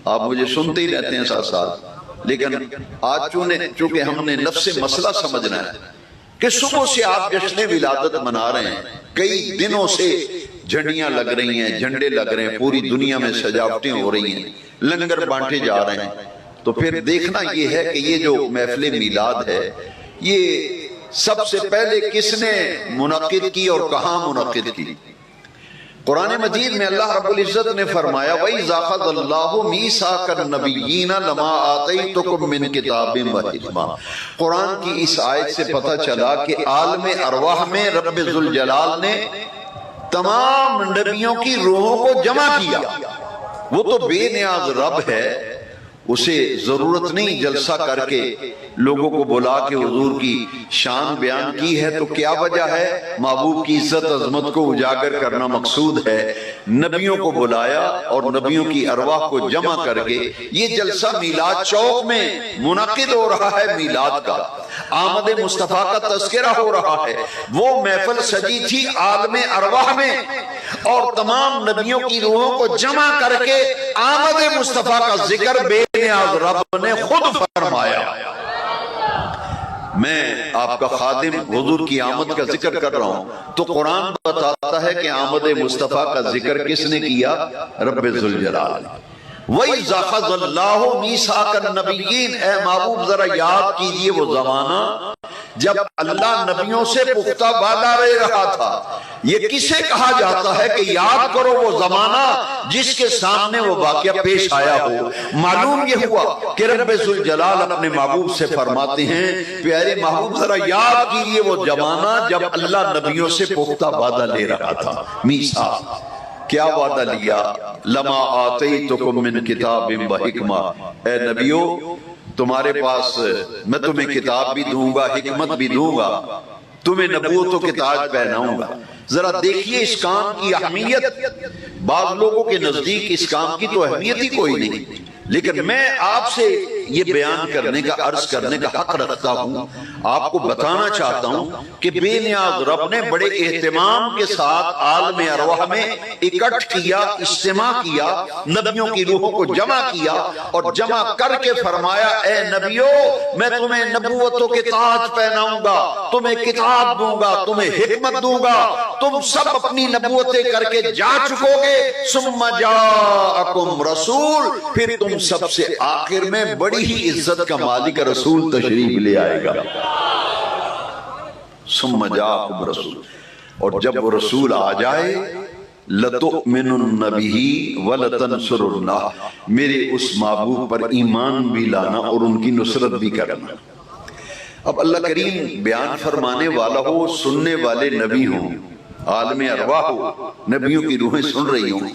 آپ مجھے سنتے ہی رہتے ہیں ساتھ ساتھ، لیکن آج چونکہ ہم نے نفس مسئلہ سمجھنا ہے کہ صبح سے آپ جشن ولادت منا رہے ہیں، کئی دنوں سے جھنڈیاں لگ رہی ہیں، جھنڈے لگ رہے ہیں، پوری دنیا میں سجاوٹیں ہو رہی ہیں، لنگر بانٹے جا رہے ہیں، تو پھر دیکھنا یہ ہے کہ یہ جو محفل میلاد ہے یہ سب سے پہلے کس نے منعقد کی اور کہاں منعقد کی؟ قرآن مجید میں اللہ رب العزت نے فرمایا وَإِذَا أَخَذَ اللَّهُ مِيثَاقَ النَّبِيِّينَ لَمَا آتَيْتُكُم مِّن كِتَابٍ وَحِكْمَةٍ۔ قرآن کی اس آیت سے پتہ چلا کہ عالم ارواح میں رب ذوالجلال نے تمام نبیوں کی روحوں کو جمع کیا۔ وہ تو بے نیاز رب ہے، اسے ضرورت نہیں جلسہ کر کے لوگوں کو بلا کے حضور کی شان بیان کی ہے، تو کیا وجہ ہے؟ محبوب کی عزت عظمت کو اجاگر کرنا مقصود ہے، نبیوں کو بلایا اور نبیوں کی ارواح کو جمع کر کے یہ جلسہ میلاد چوک میں منعقد ہو رہا ہے، میلاد کا آمد مصطفیٰ کا تذکرہ ہو رہا ہے۔ وہ محفل سجی تھی عالم ارواح میں اور تمام نبیوں کی روحوں کو جمع کر کے آمد مصطفیٰ کا ذکر بے نیاز رب نے خود فرمایا۔ میں آپ کا خادم حضور کی آمد کا ذکر کر رہا ہوں تو قرآن بتاتا ہے کہ آمد مصطفیٰ کا ذکر کس نے کیا؟ رب ذوالجلال نے۔ وَإِذَا أَخَذَ اللَّهُ مِيثَاقَ النَّبِيِّينَ، اے محبوب ذرا یاد کیجئے وہ زمانہ جب اللہ نبیوں سے پختہ وعدہ لے رہا تھا۔ یہ کسے کہا جاتا ہے کہ یاد کرو وہ زمانہ جس کے سامنے وہ واقعہ پیش آیا ہو؟ معلوم یہ ہوا کہ رب ذوالجلال اپنے محبوب سے فرماتے ہیں پیارے محبوب ذرا یاد کیجئے وہ زمانہ جب اللہ نبیوں سے پختہ وعدہ لے رہا تھا۔ میثاق کیا وعدہ لیا؟ لما آتیتکم من کتاب و حکمہ، اے نبیو تمہارے پاس میں تمہیں کتاب بھی دوں گا، حکمت بھی دوں گا، تمہیں نبوت و تاج پہناؤں گا۔ ذرا دیکھیے اس کام کی اہمیت، بعض لوگوں کے نزدیک اس کام کی تو اہمیت ہی کوئی نہیں، لیکن میں آپ سے یہ بیان کرنے کا عرض کرنے کا حق رکھتا ہوں، آپ کو بتانا چاہتا ہوں کہ بے نیاز رب نے بڑے اہتمام کے ساتھ عالم ارواح میں اکٹھ کیا، اجتماع کیا، نبیوں کی روحوں کو جمع کیا اور جمع کر کے فرمایا اے نبیو میں تمہیں نبوتوں کے تاج پہناؤں گا، تمہیں کتاب دوں گا، تمہیں حکمت دوں گا، تم سب اپنی نبوتیں کر کے جا چکو گے، ثم جاءکم رسول، پھر تم سب سے آخر میں بڑی ہی عزت کا مالک رسول تشریف لے آئے گا۔ ثم جاءکم رسول، اور جب وہ رسول آ جائے لَتُؤْمِنُنَّ بِهِ وَلَتَنْصُرُنَّهُ، میرے اس محبوب پر ایمان بھی لانا اور ان کی نصرت بھی کرنا۔ اب اللہ کریم بیان فرمانے والا ہو، سننے والے نبی ہوں، عالم ارواح ہو، نبیوں کی روحیں سن رہی ہوں،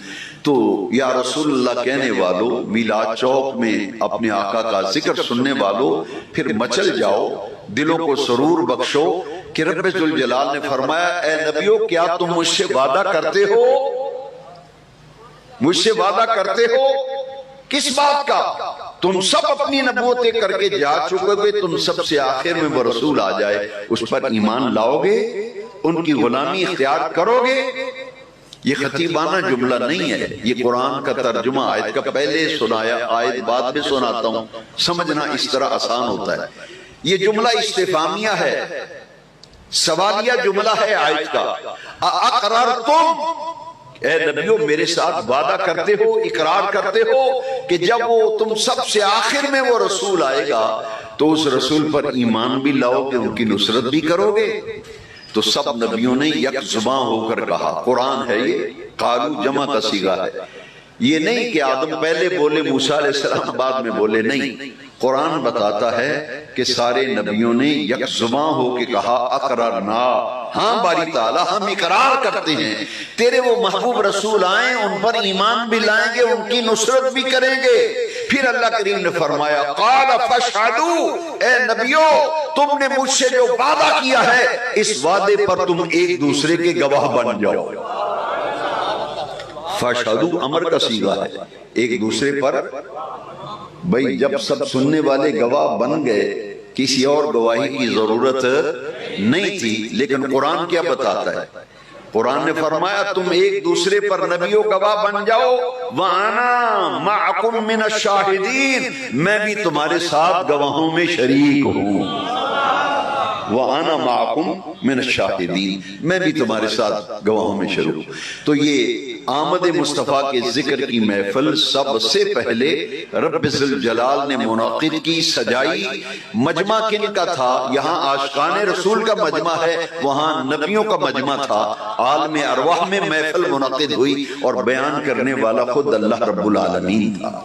تو یا رسول اللہ کہنے والوں، میلاد چوک میں اپنے آقا کا ذکر سننے والوں، پھر مچل جاؤ، دلوں کو سرور بخشو کہ رب ذوالجلال نے فرمایا اے نبیو کیا تم مجھ سے وعدہ کرتے ہو؟ مجھ سے وعدہ کرتے ہو کس بات کا؟ تم سب اپنی نبوتیں کر کے جا چکے گے، تم سب سے آخر میں وہ رسول آ جائے، اس پر ایمان لاؤ گے، ان کی غلامی اختیار کرو گے؟ یہ خطیبانہ جملہ نہیں ہے، یہ قرآن کا ترجمہ آیت کا پہلے سنایا، آیت بعد میں سناتا ہوں، سمجھنا اس طرح آسان ہوتا ہے۔ یہ جملہ استفہامیہ ہے، سوالیہ جملہ ہے آیت کا۔ اقررتم، اے نبیو میرے ساتھ وعدہ کرتے ہو، اقرار کرتے ہو کہ جب وہ تم سب سے آخر میں وہ رسول آئے گا تو اس رسول پر ایمان بھی لاؤ گے، ان کی نصرت بھی کرو گے؟ تو سب نبیوں نے یک زباں ہو کر کہا، قرآن ہے یہ، قالو جمع کا صیغہ ہے، یہ نہیں کہ آدم پہلے بولے موسیٰ علیہ السلام بعد میں بولے، نہیں، قرآن بتاتا ہے کہ سارے نبیوں نے یک زباں ہو کے کہا اقررنا، ہاں باری تعالیٰ ہم اقرار کرتے ہیں تیرے وہ محبوب رسول آئیں، ان پر ایمان بھی لائیں گے، ان کی نصرت بھی کریں گے۔ پھر اللہ کریم نے فرمایا قال فاشہدوا، اے نبیو تم نے مجھ سے جو وعدہ کیا ہے اس وعدے پر تم ایک دوسرے کے گواہ بن جاؤ۔ فاشہدوا امر کا صیغہ ہے، ایک دوسرے پر، بھئی جب سب سننے والے گواہ بن گئے کسی اور گواہی کی ضرورت نہیں تھی، لیکن قرآن کیا بتاتا ہے؟ قرآن نے فرمایا تم ایک دوسرے پر نبیوں گواہ بن جاؤ، وَأَنَا مَعَكُم مِّنَ الشَّاهِدِينَ، میں بھی تمہارے ساتھ گواہوں میں شریک ہوں۔ وَأَنَا مَعَكُم مِّنَ الشَّاهِدِينَ، میں بھی تمہارے ساتھ گواہوں میں شریک ہوں۔ تو یہ آمد مصطفیٰ کے ذکر کی محفل سب سے پہلے رب ذوالجلال نے منعقد کی، سجائی۔ مجمع کن کا تھا؟ یہاں عاشقان رسول کا مجمع ہے، وہاں نبیوں کا مجمع تھا۔ عالم ارواح میں محفل منعقد ہوئی اور بیان کرنے والا خود اللہ رب العالمین تھا۔